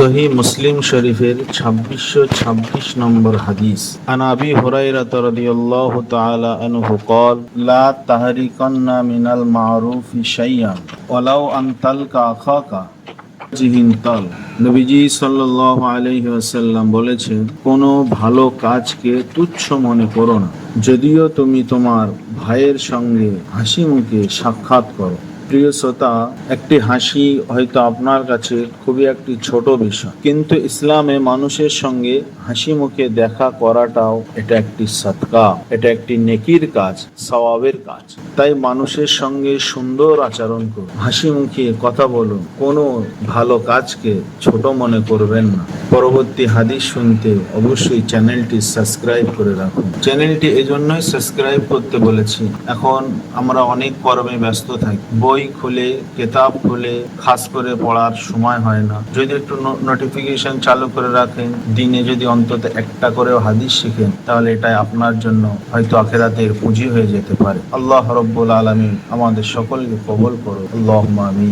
সহিহ মুসলিম শরীফের 2626 নম্বর হাদিস। আন আবি হুরায়রা রাদিয়াল্লাহু তাআলা আনহু قال لا تحركن من المعروف شيئا ولو أن تلقى أخاك জিহিনতাল। নবীজি সাল্লাল্লাহু আলাইহি ওয়াসাল্লাম বলেছেন, কোনো ভালো কাজকে তুচ্ছ মনে করো না, যদিও তুমি তোমার ভাইয়ের সঙ্গে হাসি মুখে সাক্ষাৎ করো। প্রিয় শ্রোতা, একটি হাসি হয়তো আপনার কাছে খুবই একটি ছোট বিষয়, কিন্তু ইসলামে মানুষের সঙ্গে হাসি মুখে দেখা করাটাও এটা একটি সদকা, এটা একটি নেকির কাজ, সওয়াবের কাজ। তাই মানুষের সঙ্গে সুন্দর আচরণ করুন, হাসি মুখে কথা বলুন, কোনো ভালো কাজকে ছোট মনে করবেন না। পরবর্তী হাদিস শুনতে অবশ্যই চ্যানেলটি সাবস্ক্রাইব করে রাখুন। চ্যানেলটি এজন্যই সাবস্ক্রাইব করতে বলেছি, এখন আমরা অনেক কর্মে ব্যস্ত থাকি, বই খুলে কিতাব খুলে খাস করে পড়ার সময় হয় না। যদি একটু নোটিফিকেশন চালু করে রাখেন, দিনে যদি অন্তত একটা করেও হাদিস শিখেন, তাহলে এটাই আপনার জন্য হয়তো আখিরাতের পুঁজি হয়ে যেতে পারে। আল্লাহ রাব্বুল আলামিন আমাদের সকলকে কবুল করুন। আল্লাহুম্মা আমিন।